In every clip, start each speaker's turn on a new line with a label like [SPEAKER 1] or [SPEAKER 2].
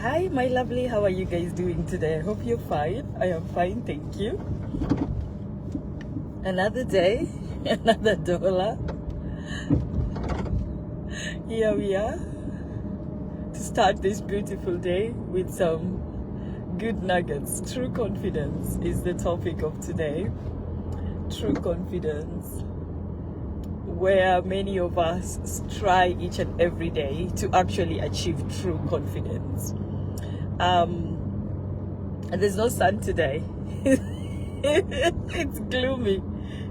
[SPEAKER 1] Hi, my lovely. How are you guys doing today? I hope you're fine. I am fine, thank you. Another day, another dollar. Here we are to start this beautiful day with some good nuggets. True confidence is the topic of today. True confidence, where many of us try each and every day to actually achieve true confidence. And there's no sun today. It's gloomy.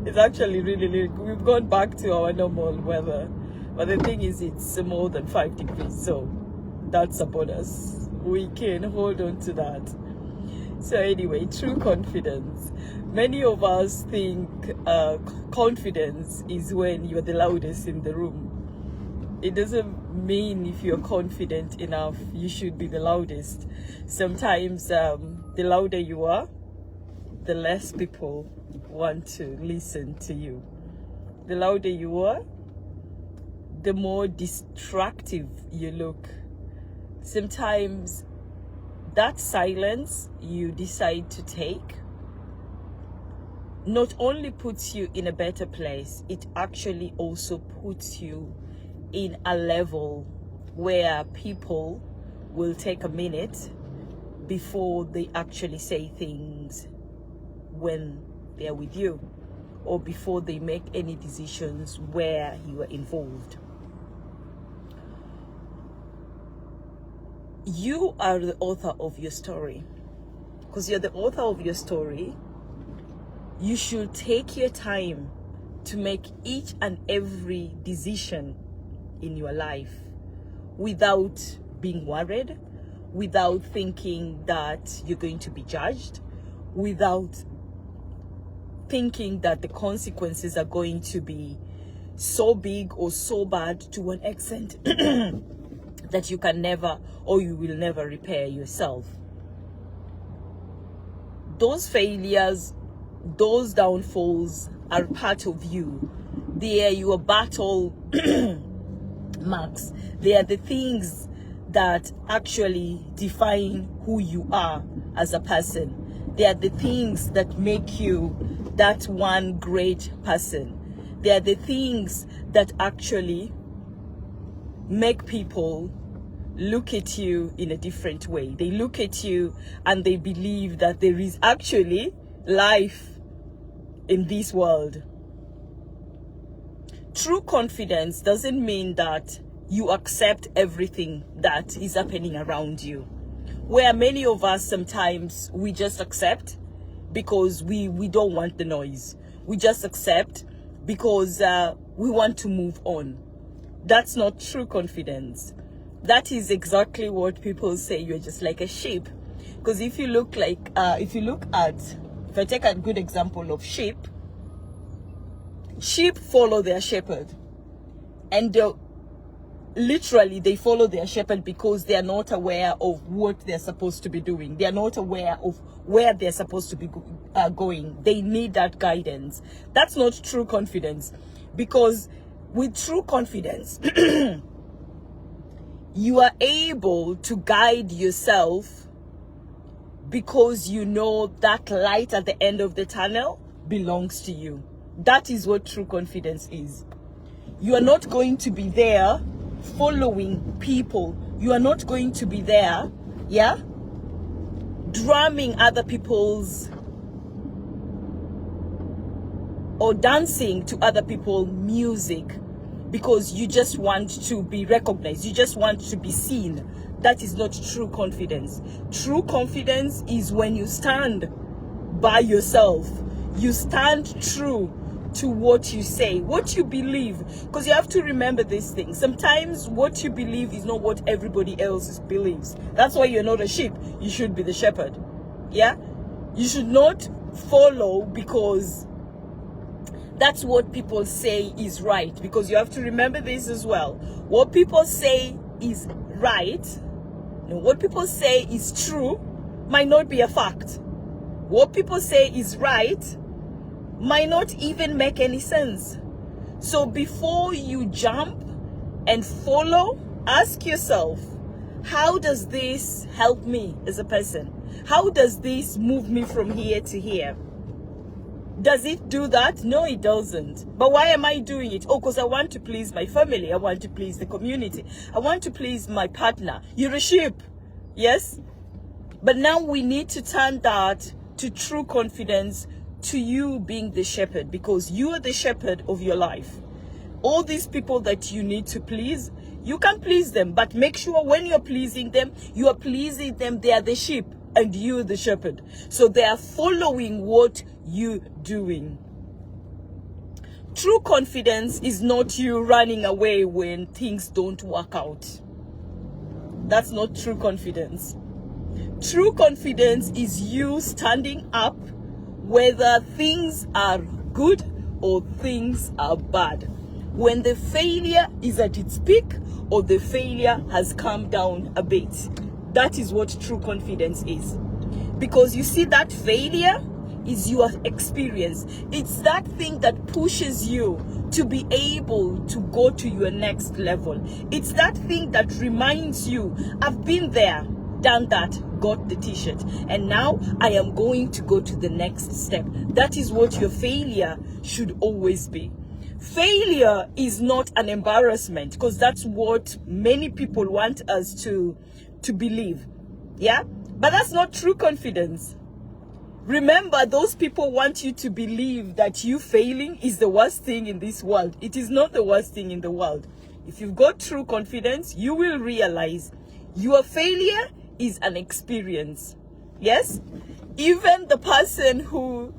[SPEAKER 1] It's actually really, we've gone back to our normal weather. But the thing is, it's more than 5 degrees, so that's a bonus. We can hold on to that. So anyway, true confidence. Many of us think confidence is when you're the loudest in the room. It doesn't mean if you're confident enough, you should be the loudest. Sometimes the louder you are, the less people want to listen to you. The louder you are, the more distractive you look. Sometimes that silence you decide to take not only puts you in a better place, it actually also puts you in a level where people will take a minute before they actually say things when they're with you, or before they make any decisions where you are involved. You are the author of your story. Because you're the author of your story, you should take your time to make each and every decision in your life without being worried, without thinking that you're going to be judged, without thinking that the consequences are going to be so big or so bad to an extent that you can never or you will never repair yourself. Those failures, those downfalls are part of you. They are your battle marks. They are the things that actually define who you are as a person. They are the things that make you that one great person. They are the things that actually make people look at you in a different way. They look at you and they believe that there is actually life in this world. True confidence doesn't mean that you accept everything that is happening around you. Where many of us sometimes we just accept because we don't want the noise. We just accept because we want to move on. That's not true confidence. That is exactly what people say, you're just like a sheep. Because if I take a good example of sheep follow their shepherd, and literally they follow their shepherd because they are not aware of what they're supposed to be doing. They are not aware of where they're supposed to be going. They need that guidance. That's not true confidence, because with true confidence you are able to guide yourself because you know that light at the end of the tunnel belongs to you. That is what true confidence is. You are not going to be there following people. You are not going to be there, drumming other people's or dancing to other people's music because you just want to be recognized. You just want to be seen. That is not true confidence. True confidence is when you stand by yourself. You stand true to what you say, what you believe, because you have to remember this thing. Sometimes what you believe is not what everybody else believes. That's why you're not a sheep. You should be the shepherd. You should not follow because that's what people say is right, because you have to remember this as well. What people say is right, what people say is true, might not be a fact. What people say is right might not even make any sense. So before you jump and follow, ask yourself, How does this help me as a person? How does this move me from here to here? Does it do that? No, it doesn't. But why am I doing it? Oh, because I want to please my family. I want to please the community. I want to please my partner. You're a sheep. Yes? But now we need to turn that to true confidence, to you being the shepherd, because you are the shepherd of your life. All these people that you need to please, you can please them, but make sure when you're pleasing them, you are pleasing them. They are the sheep and you the shepherd. So they are following what you're doing. True confidence is not you running away when things don't work out. That's not true confidence. True confidence is you standing up whether things are good or things are bad. When the failure is at its peak or the failure has come down a bit. That is what true confidence is. Because you see, that failure is your experience. It's that thing that pushes you to be able to go to your next level. It's that thing that reminds you, I've been there, done that, got the t-shirt, and now I am going to go to the next step. That is what your failure should always be. Failure is not an embarrassment, because that's what many people want us to believe. Yeah? But that's not true confidence. Remember, those people want you to believe that you failing is the worst thing in this world. It is not the worst thing in the world. If you've got true confidence, you will realize your failure is an experience. Yes? Even the person who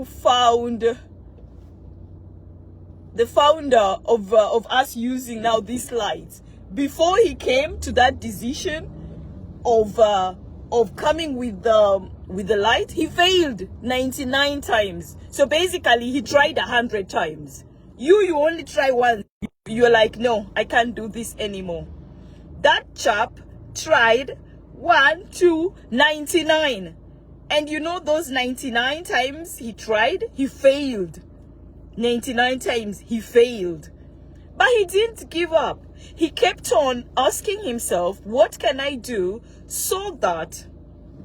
[SPEAKER 1] found the founder of us using now these slides, before he came to that decision of coming with the light, he failed 99 times. So basically he tried 100 times. You only try once. You're like, no, I can't do this anymore. That chap tried 99, and you know those 99 times he tried, he failed. 99 times he failed. But he didn't give up. He kept on asking himself, what can I do so that,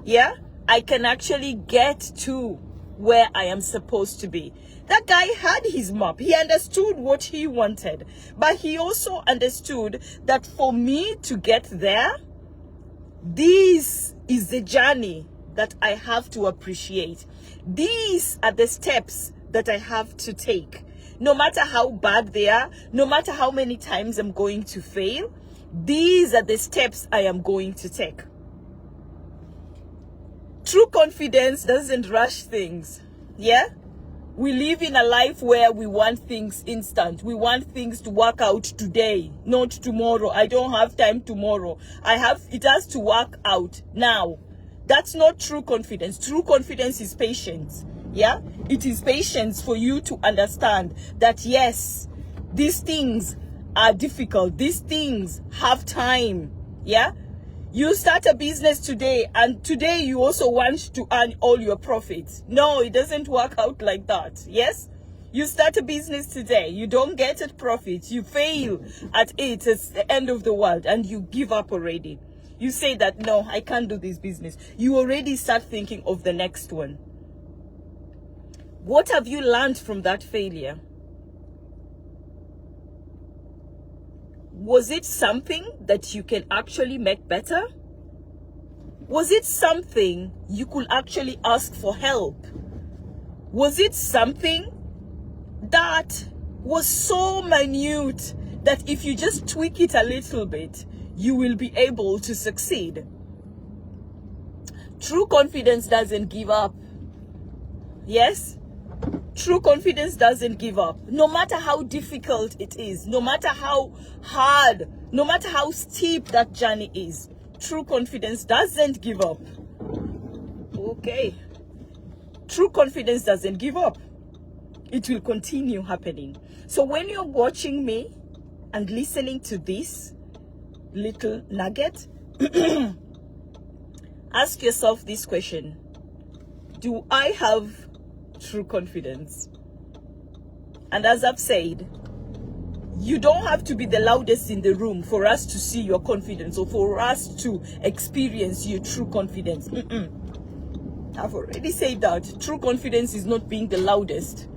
[SPEAKER 1] yeah, I can actually get to where I am supposed to be. That guy had his map. He understood what he wanted. But he also understood that for me to get there, this is the journey that I have to appreciate. These are the steps that I have to take. No matter how bad they are, no matter how many times I'm going to fail, these are the steps I am going to take. True confidence doesn't rush things. Yeah? We live in a life where we want things instant. We want things to work out today, not tomorrow. I don't have time tomorrow. It has to work out now. That's not true confidence. True confidence is patience. Yeah? It is patience for you to understand that yes, these things are difficult. These things have time. Yeah? You start a business today, and today you also want to earn all your profits. No, it doesn't work out like that. Yes? You start a business today, you don't get it profit, you fail at it, it's the end of the world, and you give up already. You say that, no, I can't do this business. You already start thinking of the next one. What have you learned from that failure? Was it something that you can actually make better? Was it something you could actually ask for help? Was it something that was so minute that if you just tweak it a little bit, you will be able to succeed? True confidence doesn't give up. Yes? True confidence doesn't give up. No matter how difficult it is, no matter how hard, no matter how steep that journey is, true confidence doesn't give up. Okay. True confidence doesn't give up. It will continue happening. So when you're watching me and listening to this little nugget, ask yourself this question. Do I have true confidence? And as I've said, You don't have to be the loudest in the room for us to see your confidence or for us to experience your true confidence. I've already said that. True confidence is not being the loudest.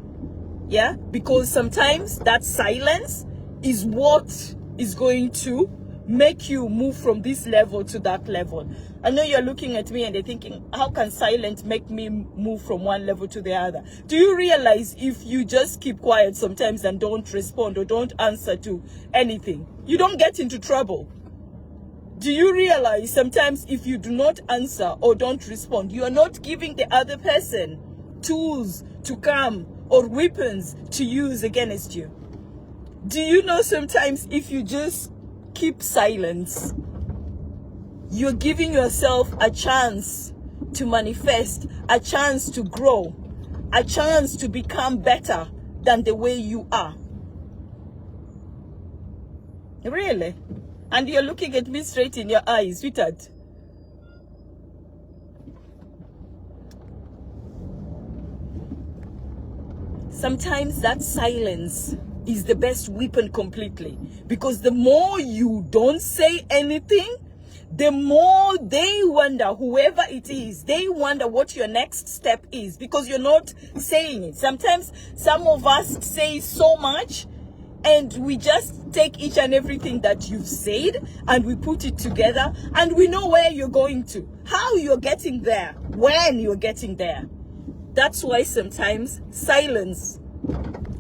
[SPEAKER 1] Yeah? Because sometimes that silence is what is going to make you move from this level to that level. I know you're looking at me and they're thinking, how can silence make me move from one level to the other? Do you realize if you just keep quiet sometimes and don't respond or don't answer to anything, you don't get into trouble? Do you realize sometimes if you do not answer or don't respond, you are not giving the other person tools to come or weapons to use against you? Do you know sometimes if you just keep silence, you're giving yourself a chance to manifest, a chance to grow, a chance to become better than the way you are? Really? And you're looking at me straight in your eyes, sweetheart. Sometimes that silence is the best weapon completely, because the more you don't say anything, the more they wonder, whoever it is, they wonder what your next step is, because you're not saying it. Sometimes some of us say so much and we just take each and everything that you've said and we put it together and we know where you're going to, how you're getting there, when you're getting there. That's why sometimes silence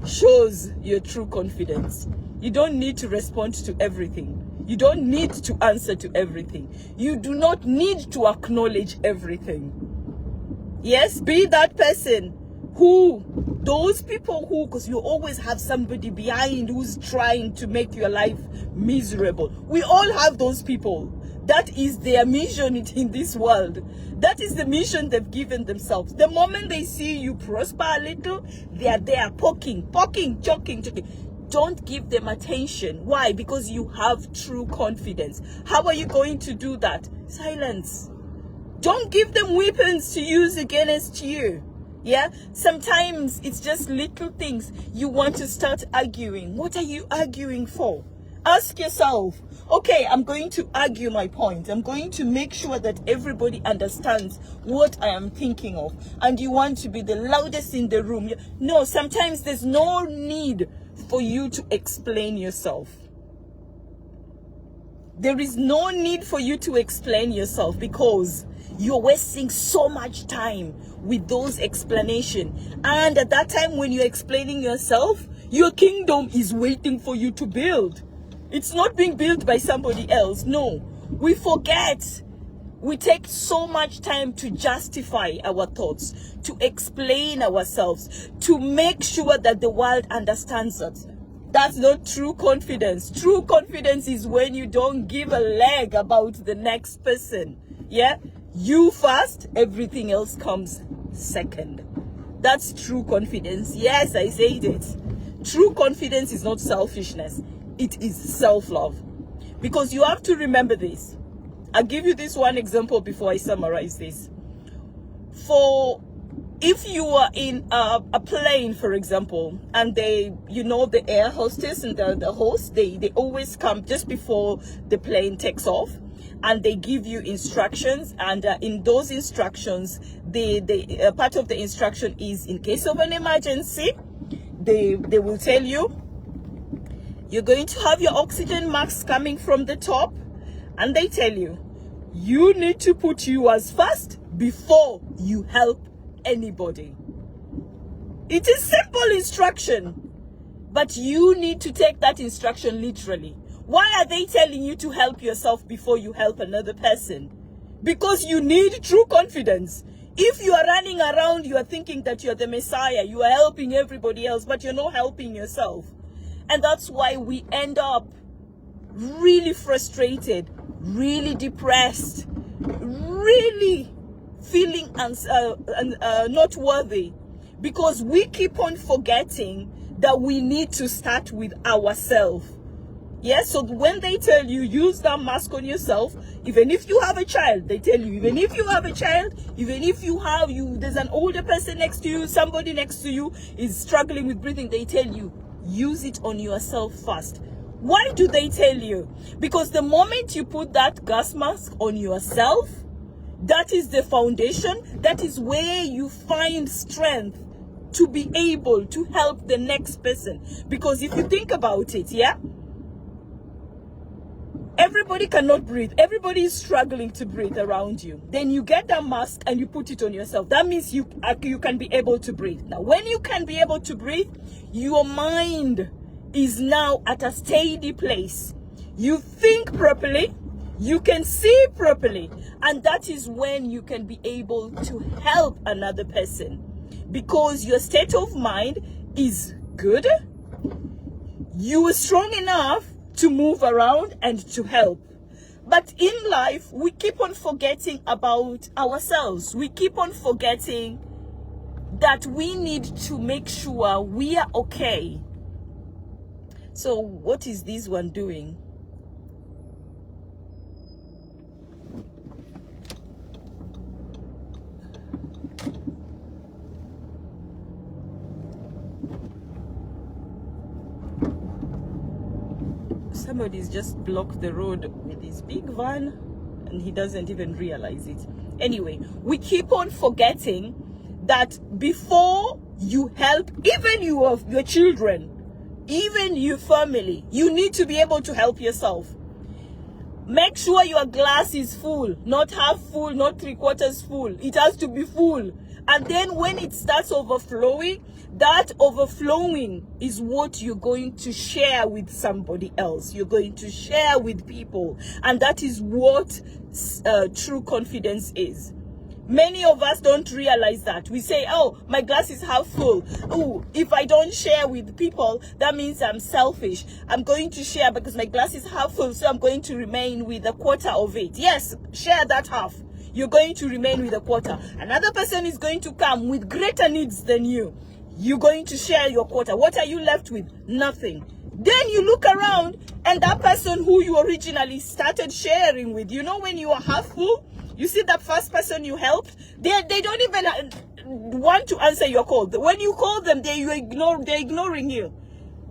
[SPEAKER 1] shows your true confidence. You don't need to respond to everything. You don't need to answer to everything. You do not need to acknowledge everything. Yes, be that person who, those people who, because you always have somebody behind who's trying to make your life miserable. We all have those people. That is their mission in this world. That is the mission they've given themselves. The moment they see you prosper a little, they are there poking, choking. Don't give them attention. Why? Because you have true confidence. How are you going to do that? Silence. Don't give them weapons to use against you. Yeah? Sometimes it's just little things. You want to start arguing. What are you arguing for? Ask yourself, okay, I'm going to argue my point. I'm going to make sure that everybody understands what I am thinking of. And you want to be the loudest in the room. No, sometimes there's no need for you to explain yourself. There is no need for you to explain yourself, because you're wasting so much time with those explanations. And at that time when you're explaining yourself, your kingdom is waiting for you to build. It's not being built by somebody else. No, we forget. We take so much time to justify our thoughts, to explain ourselves, to make sure that the world understands us. That's not true confidence. True confidence is when you don't give a leg about the next person. Yeah? You first, everything else comes second. That's true confidence. Yes, I said it. True confidence is not selfishness. It is self-love. Because you have to remember this. I'll give you this one example before I summarize this. If you are in a plane, for example, and the air hostess and the host, they always come just before the plane takes off, and they give you instructions. And in those instructions, part of the instruction is, in case of an emergency, they will tell you, you're going to have your oxygen mask coming from the top, and they tell you, you need to put yours first before you help anybody. It is simple instruction, but you need to take that instruction literally. Why are they telling you to help yourself before you help another person? Because you need true confidence. If you are running around, you are thinking that you're the Messiah, you are helping everybody else, but you're not helping yourself. And that's why we end up really frustrated, really depressed, really feeling not worthy, because we keep on forgetting that we need to start with ourselves. Yes, so when they tell you use that mask on yourself, even if you have a child, they tell you, even if you have a child, even if there's an older person next to you, somebody next to you is struggling with breathing, they tell you, use it on yourself first. Why do they tell you? Because the moment you put that gas mask on yourself, that is the foundation. That is where you find strength to be able to help the next person. Because if you think about it, yeah, everybody cannot breathe. Everybody is struggling to breathe around you. Then you get that mask and you put it on yourself. That means you can be able to breathe. Now, when you can be able to breathe, your mind is now at a steady place. You think properly, you can see properly, and that is when you can be able to help another person, because your state of mind is good. You are strong enough to move around and to help. But in life, we keep on forgetting about ourselves. We keep on forgetting that we need to make sure we are okay. So what is this one doing? Somebody's just blocked the road with his big van and he doesn't even realize it. Anyway, we keep on forgetting that before you help even your children, even your family, you need to be able to help yourself. Make sure your glass is full, not half full, not 3/4 full. It has to be full. And then when it starts overflowing, that overflowing is what you're going to share with somebody else. You're going to share with people. And that is what true confidence is. Many of us don't realize that. We say, oh, my glass is half full. Oh, if I don't share with people, that means I'm selfish. I'm going to share because my glass is half full, so I'm going to remain with 1/4 of it. Yes, share that half. You're going to remain with 1/4. Another person is going to come with greater needs than you. You're going to share your 1/4. What are you left with? Nothing. Then you look around and that person who you originally started sharing with, you know, when you are half full, you see that first person you helped, they don't even want to answer your call. When you call them, they're ignoring you.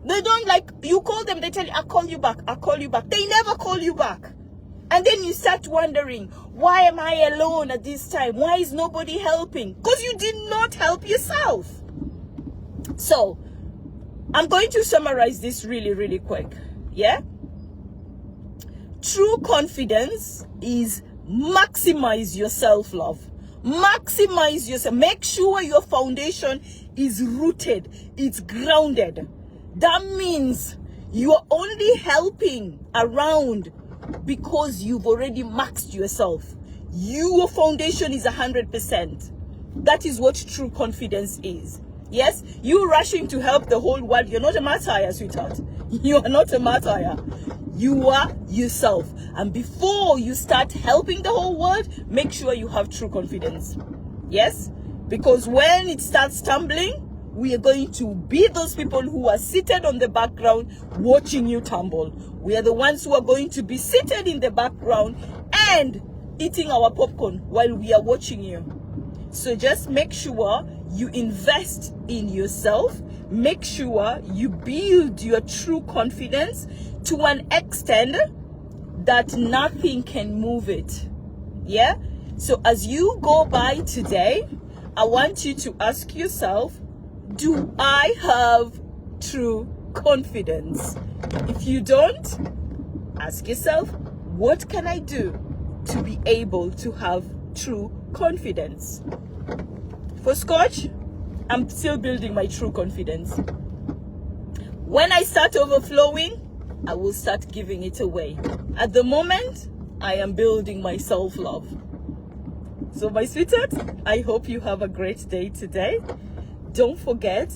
[SPEAKER 1] They don't, like, you call them, they tell you, I'll call you back, I'll call you back. They never call you back. And then you start wondering, why am I alone at this time? Why is nobody helping? Because you did not help yourself. So, I'm going to summarize this really, really quick. Yeah? True confidence is maximize your self-love. Maximize yourself. Make sure your foundation is rooted. It's grounded. That means you are only helping around because you've already maxed yourself. Your foundation is 100%. That is what true confidence is. Yes, you rushing to help the whole world. You're not a martyr, sweetheart. You are not a martyr. You are yourself. And before you start helping the whole world, make sure you have true confidence. Yes, because when it starts tumbling, we are going to be those people who are seated on the background watching you tumble. We are the ones who are going to be seated in the background and eating our popcorn while we are watching you. So just make sure you invest in yourself. Make sure you build your true confidence to an extent that nothing can move it. Yeah? So as you go by today, I want you to ask yourself, do I have true confidence? If you don't, ask yourself, what can I do to be able to have true confidence? For Scotch, I'm still building my true confidence. When I start overflowing, I will start giving it away. At the moment, I am building my self-love. So my sweetheart, I hope you have a great day today. Don't forget,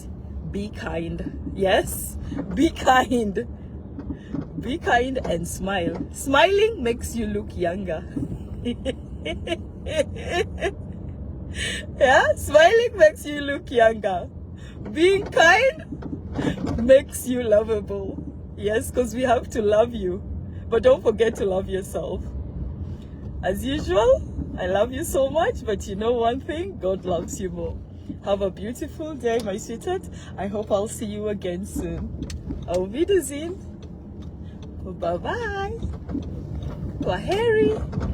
[SPEAKER 1] be kind. Yes, be kind. Be kind and smile. Smiling makes you look younger. Yeah, smiling makes you look younger. Being kind makes you lovable. Yes, because we have to love you. But don't forget to love yourself. As usual, I love you so much, but you know one thing, God loves you more. Have a beautiful day, my sweetheart. I hope I'll see you again soon. Auf Wiedersehen. Bye bye. Kwaheri.